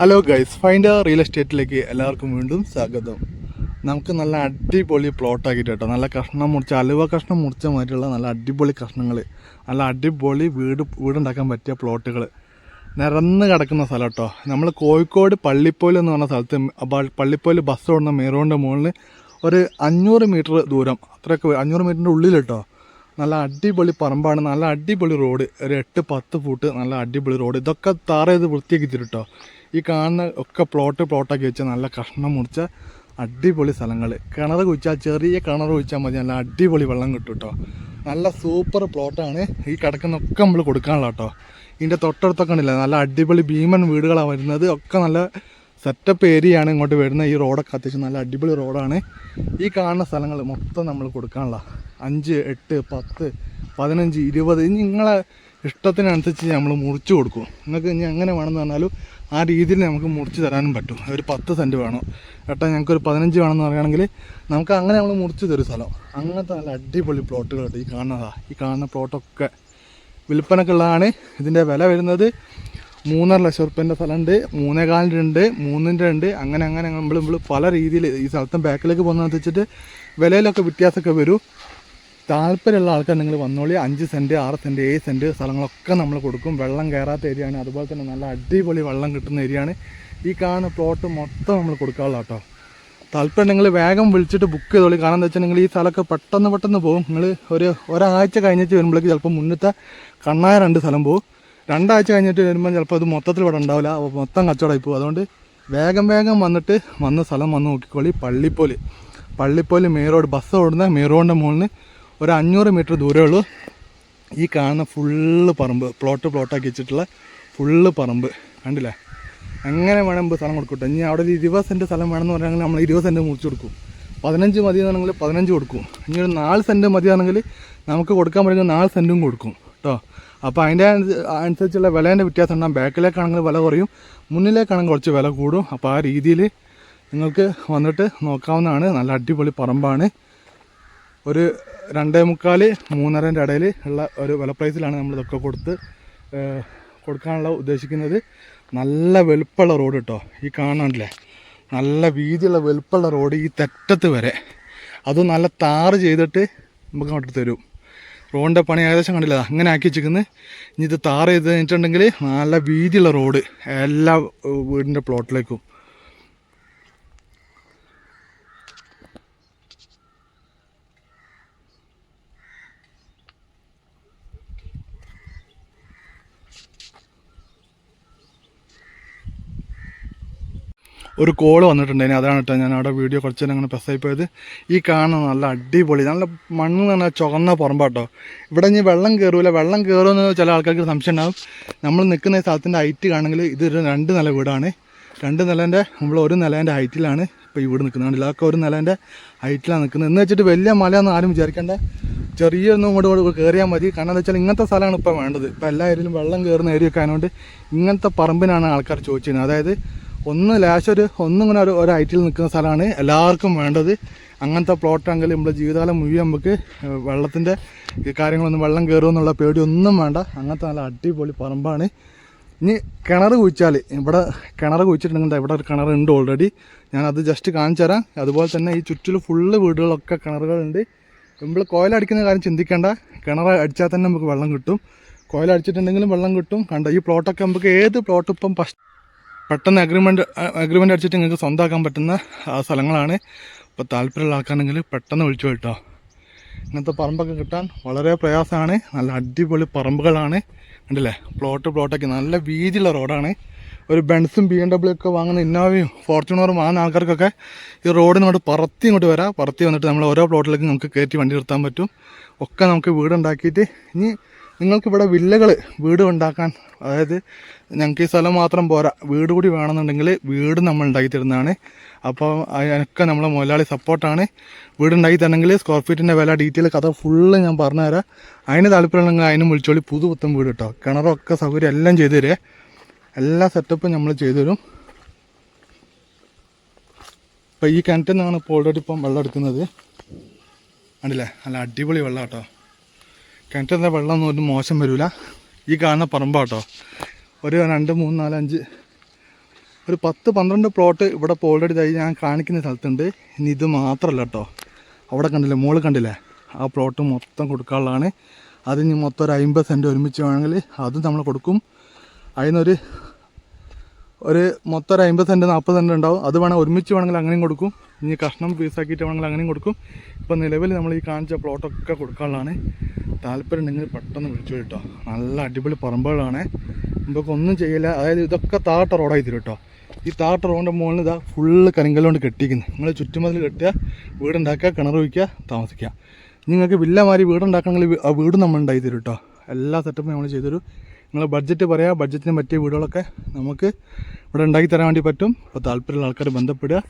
Hello guys, find real എസ്റ്റേറ്റിലേക്ക് എല്ലാവർക്കും വീണ്ടും സ്വാഗതം. നമുക്ക് നല്ല അടിപൊളി പ്ലോട്ട് ആക്കിയിട്ട് കേട്ടോ, നല്ല കഷ്ണം മുറിച്ച അലുവ കഷ്ണം മുറിച്ച മാതിരിയുള്ള നല്ല അടിപൊളി കഷ്ണങ്ങൾ, നല്ല അടിപൊളി വീടുണ്ടാക്കാൻ പറ്റിയ പ്ലോട്ടുകൾ നിരന്ന് കിടക്കുന്ന സ്ഥലം കേട്ടോ. നമ്മൾ കോഴിക്കോട് പള്ളിപ്പോയിൽ എന്ന് പറഞ്ഞ സ്ഥലത്ത് പള്ളിപ്പോയിൽ ബസ് ഓടുന്ന മേറോൻ്റെ മുകളിൽ ഒരു 500 മീറ്റർ ദൂരം, അത്രയൊക്കെ 500 മീറ്ററിൻ്റെ ഉള്ളിൽ കേട്ടോ. നല്ല അടിപൊളി പറമ്പാണ്, നല്ല അടിപൊളി റോഡ്, ഒരു 8-10 ഫുട്ട് നല്ല അടിപൊളി റോഡ്. ഇതൊക്കെ താറ ചെയ്ത് വൃത്തിയാക്കി തരുട്ടോ. ഈ കാണുന്ന ഒക്കെ പ്ലോട്ടാക്കി വെച്ചാൽ നല്ല കഷ്ണം മുറിച്ച അടിപൊളി സ്ഥലങ്ങൾ. കിണർ കുഴിച്ചാൽ ചെറിയ കിണർ കുഴിച്ചാൽ മതി, നല്ല അടിപൊളി വെള്ളം കിട്ടും കേട്ടോ. നല്ല സൂപ്പർ പ്ലോട്ടാണ്. ഈ കിടക്കുന്നൊക്കെ നമ്മൾ കൊടുക്കാനുള്ള കേട്ടോ. ഇതിൻ്റെ തൊട്ടടുത്തൊക്കെ ഉണ്ടല്ലോ നല്ല അടിപൊളി ഭീമൻ വീടുകളാണ് വരുന്നത്. ഒക്കെ നല്ല സെറ്റപ്പ് ഏരിയയാണ് ഇങ്ങോട്ട് വരുന്നത്. ഈ റോഡൊക്കെ അത്യാവശ്യം നല്ല അടിപൊളി റോഡാണ്. ഈ കാണുന്ന സ്ഥലങ്ങൾ മൊത്തം നമ്മൾ കൊടുക്കാനുള്ള 5, 8, 10, 15, 20 ഇനി നിങ്ങളെ ഇഷ്ടത്തിനനുസരിച്ച് നമ്മൾ മുറിച്ച് കൊടുക്കും. നിങ്ങൾക്ക് ഇനി എങ്ങനെ വേണമെന്ന് പറഞ്ഞാലും ആ രീതിയിൽ നമുക്ക് മുറിച്ച് തരാനും പറ്റും. ഒരു 10 സെൻറ്റ് വേണം ഏട്ടാ, ഞങ്ങൾക്കൊരു 15 വേണമെന്ന് പറയുകയാണെങ്കിൽ നമുക്ക് അങ്ങനെ നമ്മൾ മുറിച്ച് തരും സ്ഥലം. അങ്ങനത്തെ നല്ല അടിപൊളി പ്ലോട്ടുകളുണ്ട്. ഈ കാണുന്ന പ്ലോട്ടൊക്കെ വിൽപ്പനക്കുള്ളതാണ്. ഇതിൻ്റെ വില വരുന്നത് 3.5 ലക്ഷം റുപ്യേൻ്റെ സ്ഥലമുണ്ട്, 3.25 ഉണ്ട്, 3ൻ്റെ ഉണ്ട്. അങ്ങനെ നമ്മൾ പല രീതിയിൽ ഈ സ്ഥലത്തും ബാക്കിലേക്ക് പോകുന്നതനുസരിച്ചിട്ട് വിലയിലൊക്കെ വ്യത്യാസമൊക്കെ വരും. താല്പര്യമുള്ള ആൾക്കാർ നിങ്ങൾ വന്നോളി. 5 സെൻറ്റ്, 6 സെൻറ്റ്, 7 സെൻറ്റ് സ്ഥലങ്ങളൊക്കെ നമ്മൾ കൊടുക്കും. വെള്ളം കയറാത്ത ഏരിയയാണ്, അതുപോലെ തന്നെ നല്ല അടിപൊളി വെള്ളം കിട്ടുന്ന ഏരിയയാണ്. ഈ കാണുന്ന പ്ലോട്ട് മൊത്തം നമ്മൾ കൊടുക്കാനുള്ള കേട്ടോ. താല്പര്യം നിങ്ങൾ വേഗം വിളിച്ചിട്ട് ബുക്ക് ചെയ്തോളി. കാരണം എന്താ വെച്ചാൽ നിങ്ങൾ ഈ സ്ഥലമൊക്കെ പെട്ടെന്ന് പോകും. നിങ്ങൾ ഒരാഴ്ച കഴിഞ്ഞിട്ട് വരുമ്പോഴേക്ക് ചിലപ്പോൾ മുന്നത്തെ കണ്ണായ 2 സ്ഥലം പോകും. 2 ആഴ്ച കഴിഞ്ഞിട്ട് വരുമ്പോൾ ചിലപ്പോൾ അത് മൊത്തത്തിൽ ഇവിടെ ഉണ്ടാവില്ല, മൊത്തം കച്ചവടമായി പോകും. അതുകൊണ്ട് വേഗം വന്ന് സ്ഥലം വന്ന് നോക്കിക്കോളി. പള്ളിപ്പോല് മെയിൻ റോഡ്, ബസ് ഓടുന്ന മെയിൻ റോഡിൻ്റെ മുകളിൽ ഒരു 500 മീറ്റർ ദൂരമേ ഉള്ളൂ. ഈ കാണുന്ന ഫുള്ള് പറമ്പ്, പ്ലോട്ടാക്കി വെച്ചിട്ടുള്ള ഫുള്ള് പറമ്പ് കണ്ടില്ലേ. എങ്ങനെ വേണമെങ്കിൽ സ്ഥലം കൊടുക്കട്ടെ. ഇനി അവിടെ ഒരു 20 സെൻറ്റ് സ്ഥലം വേണമെന്ന് പറഞ്ഞാൽ നമ്മൾ 20 സെൻറ്റ് മുറിച്ച് കൊടുക്കും. 15 മതി എന്നാണെങ്കിൽ 15 കൊടുക്കും. ഇനി ഒരു 4 സെൻറ്റ് മതിയാണെങ്കിൽ നമുക്ക് കൊടുക്കാൻ പറ്റുന്ന 4 സെൻറ്റും കൊടുക്കും കേട്ടോ. അപ്പോൾ അതിൻ്റെ അനുസരിച്ചുള്ള വിലേൻ്റെ വ്യത്യാസം ഉണ്ടാകും. ബാക്കിലേക്കാണെങ്കിൽ വില കുറയും, മുന്നിലേക്കാണെങ്കിൽ കുറച്ച് വില കൂടും. അപ്പോൾ ആ രീതിയിൽ നിങ്ങൾക്ക് വന്നിട്ട് നോക്കാവുന്നതാണ്. നല്ല അടിപൊളി പറമ്പാണ്. ഒരു 2.25-3.5 ഇടയിൽ ഉള്ള ഒരു വില പ്രൈസിലാണ് നമ്മളിതൊക്കെ കൊടുക്കാനുള്ള ഉദ്ദേശിക്കുന്നത്. നല്ല വലുപ്പമുള്ള റോഡ് കേട്ടോ. ഈ കാണാനില്ലേ നല്ല വീതിയുള്ള വലുപ്പമുള്ള റോഡ്, ഈ തെറ്റത്ത് വരെ. അതും നല്ല താറ് ചെയ്തിട്ട് നമുക്ക് അങ്ങോട്ട് തരും. റോഡിൻ്റെ പണി ഏകദേശം കണ്ടില്ല, അങ്ങനെ ആക്കി വെച്ചിരിക്കുന്നത്. ഇനി ഇത് താറ് ചെയ്ത് കഴിഞ്ഞിട്ടുണ്ടെങ്കിൽ നല്ല വീതിയുള്ള റോഡ് എല്ലാ വീടിൻ്റെ പ്ലോട്ടിലേക്കും. ഒരു കോള് വന്നിട്ടുണ്ടായിരുന്നു, അതാണ് കേട്ടോ ഞാൻ അവിടെ വീഡിയോ കുറച്ച് നേരം അങ്ങനെ പ്രസ്സായി പോയത്. ഈ കാണുന്ന നല്ല അടിപൊളി നല്ല മണ്ണ് എന്ന് പറഞ്ഞാൽ ചുവന്ന പറമ്പാട്ടോ. ഇവിടെ ഇനി വെള്ളം കയറുമെന്ന് ചില ആൾക്കാർക്ക് സംശയം ഉണ്ടാകും. നമ്മൾ നിൽക്കുന്ന സ്ഥലത്തിൻ്റെ ഹൈറ്റ് കാണുമെങ്കിൽ ഇത് 2 നില വീടാണ്. 2 നിലേൻ്റെ നമ്മൾ 1 നിലേൻ്റെ ഹൈറ്റിലാണ് ഇപ്പോൾ ഈ വീട് നിൽക്കുന്നത്. ഇതൊക്കെ 1 നിലേൻ്റെ ഹൈറ്റിലാണ് നിൽക്കുന്നത്. എന്ന് വെച്ചിട്ട് വലിയ മലയൊന്നും ആരും വിചാരിക്കേണ്ട, ചെറിയൊന്നും ഇങ്ങോട്ട് കയറിയാൽ മതി. കാരണം എന്താ വെച്ചാൽ ഇങ്ങനത്തെ സ്ഥലമാണ് ഇപ്പോൾ വേണ്ടത്. ഇപ്പോൾ എല്ലാ ഏരിയയിലും വെള്ളം കയറുന്ന ഏരിയ ഒക്കെ ആയതുകൊണ്ട് ഇങ്ങനത്തെ പറമ്പിനാണ് ആൾക്കാർ ചോദിച്ചിരുന്നത്. അതായത് ഒന്നിങ്ങനെ ഒരു ഹൈറ്റിൽ നിൽക്കുന്ന സ്ഥലമാണ് എല്ലാവർക്കും വേണ്ടത്. അങ്ങനത്തെ പ്ലോട്ടാണെങ്കിൽ നമ്മുടെ ജീവിതകാലം മുഴുവൻ നമുക്ക് വെള്ളത്തിൻ്റെ കാര്യങ്ങളൊന്നും വെള്ളം കയറുമെന്നുള്ള പേടിയൊന്നും വേണ്ട. അങ്ങനത്തെ നല്ല അടിപൊളി പറമ്പാണ്. ഇനി കിണർ കുഴിച്ചാൽ കിണർ കുഴിച്ചിട്ടുണ്ടെങ്കിൽ ഇവിടെ ഒരു കിണറുണ്ട് ഓൾറെഡി. ഞാനത് ജസ്റ്റ് കാണിച്ചു തരാം. അതുപോലെ തന്നെ ഈ ചുറ്റിലും ഫുള്ള് വീടുകളൊക്കെ കിണറുകളുണ്ട്. നമ്മൾ കോയിലടിക്കുന്ന കാര്യം ചിന്തിക്കേണ്ട, കിണർ അടിച്ചാൽ തന്നെ നമുക്ക് വെള്ളം കിട്ടും. കോയിലടിച്ചിട്ടുണ്ടെങ്കിലും വെള്ളം കിട്ടും. കണ്ട ഈ പ്ലോട്ടൊക്കെ നമുക്ക് ഏത് പ്ലോട്ട് ഇപ്പം പെട്ടെന്ന് അഗ്രിമെൻ്റ് അടിച്ചിട്ട് നിങ്ങൾക്ക് സ്വന്തമാക്കാൻ പറ്റുന്ന സ്ഥലങ്ങളാണ്. അപ്പോൾ താല്പര്യമുള്ള ആൾക്കാണെങ്കിൽ പെട്ടെന്ന് വിളിച്ചു കേട്ടോ. ഇങ്ങനത്തെ പറമ്പൊക്കെ കിട്ടാൻ വളരെ പ്രയാസമാണ്. നല്ല അടിപൊളി പറമ്പുകളാണ് കണ്ടില്ലേ. പ്ലോട്ടൊക്കെ നല്ല വീതിയുള്ള റോഡാണ്. ഒരു ബെൻസും BMW ഒക്കെ വാങ്ങുന്ന, ഇന്നോവയും ഫോർച്യൂണറും വാങ്ങുന്ന ആൾക്കാർക്കൊക്കെ ഈ റോഡിനോട് പറത്തി വന്നിട്ട് നമ്മൾ ഓരോ പ്ലോട്ടിലേക്ക് നമുക്ക് കയറ്റി വണ്ടി നിർത്താൻ പറ്റും. ഒക്കെ നമുക്ക് വീടുണ്ടാക്കിയിട്ട് ഇനി നിങ്ങൾക്കിവിടെ വീട് ഉണ്ടാക്കാൻ, അതായത് ഞങ്ങൾക്ക് ഈ സ്ഥലം മാത്രം പോരാ, വീട് കൂടി വേണമെന്നുണ്ടെങ്കിൽ വീട് നമ്മൾ ഉണ്ടാക്കി തരുന്നതാണ്. അപ്പോൾ അതിനൊക്കെ നമ്മളെ മുതലാളി സപ്പോർട്ടാണ്. വീടുണ്ടാക്കി തരണമെങ്കിൽ സ്ക്വയർ ഫീറ്റിൻ്റെ വില ഡീറ്റെയിൽ കഥ ഫുള്ള് ഞാൻ പറഞ്ഞുതരാം. അതിന് താല്പര്യമുണ്ടെങ്കിൽ അതിനും വിളിച്ചോളി. പുത്തൻ വീട് കേട്ടോ. കിണറൊക്കെ സൗകര്യം എല്ലാം ചെയ്തു തരുമേ. എല്ലാ സെറ്റപ്പും നമ്മൾ ചെയ്തു തരും. ഇപ്പോൾ ഈ കിണറ്റിൽ നിന്നാണ് ഇപ്പോൾ ഓൾറെഡി വെള്ളം എടുക്കുന്നത്. കണ്ടില്ലേ നല്ല അടിപൊളി വെള്ളം കേട്ടോ. കിണറ്റിൻ്റെ വെള്ളമൊന്നും ഒരു മോശം വരില്ല. ഈ കാണുന്ന പറമ്പാട്ടോ. ഒരു 2, 3, 4, 5 ഒരു 10-12 പ്ലോട്ട് ഇവിടെ ഇപ്പോൾ ഓൾറെഡി തൈ ഞാൻ കാണിക്കുന്ന സ്ഥലത്തുണ്ട്. ഇനി ഇത് മാത്രമല്ല കേട്ടോ, അവിടെ കണ്ടില്ലേ, മുകളിൽ കണ്ടില്ലേ, ആ പ്ലോട്ട് മൊത്തം കൊടുക്കാനുള്ളതാണ്. അതിന് മൊത്തം ഒരു 50 സെൻറ്റ് ഒരുമിച്ച് വേണമെങ്കിൽ അതും നമ്മൾ കൊടുക്കും. അതിനൊരു മൊത്തം ഒരു 50 സെൻറ്റ് 40 സെൻറ്റ് ഉണ്ടാവും. അത് വേണമെങ്കിൽ ഒരുമിച്ച് വേണമെങ്കിൽ അങ്ങനെയും കൊടുക്കും. ഇനി കഷ്ണം പീസാക്കിയിട്ട് വേണമെങ്കിൽ അങ്ങനെയും കൊടുക്കും. ഇപ്പം നിലവിൽ നമ്മൾ ഈ കാണിച്ച പ്ലോട്ടൊക്കെ കൊടുക്കാനുള്ളതാണ്. താല്പര്യം ഉണ്ടെങ്കിൽ പെട്ടെന്ന് വിളിച്ചു കേട്ടോ. നല്ല അടിപൊളി പറമ്പുകളാണ്. നമുക്ക് ഒന്നും ചെയ്യില്ല. അതായത് ഇതൊക്കെ താഴത്തെ റോഡായി തരും കേട്ടോ. ഈ താഴത്തെ റോഡിൻ്റെ മുകളിൽ ഇതാ ഫുള്ള് കരിങ്കല്ലുകൊണ്ട് കെട്ടിക്കുന്നത്. നിങ്ങൾ ചുറ്റുമതിൽ കെട്ടുക, വീടുണ്ടാക്കുക, കിണർ വയ്ക്കുക, താമസിക്കുക. നിങ്ങൾക്ക് വില്ലമാതിരി വീടുണ്ടാക്കണമെങ്കിൽ ആ വീട് നമ്മൾ ഉണ്ടാക്കി തരും കേട്ടോ. എല്ലാ സെറ്റപ്പും നമ്മൾ ചെയ്തുതരും. നിങ്ങൾ ബഡ്ജറ്റ് പറയാം, ബഡ്ജറ്റിന് പറ്റിയ വീടുകളൊക്കെ നമുക്ക് ഇവിടെ ഉണ്ടാക്കി തരാൻ വേണ്ടി പറ്റും. അപ്പോൾ താല്പര്യമുള്ള ആൾക്കാർ ബന്ധപ്പെടുക.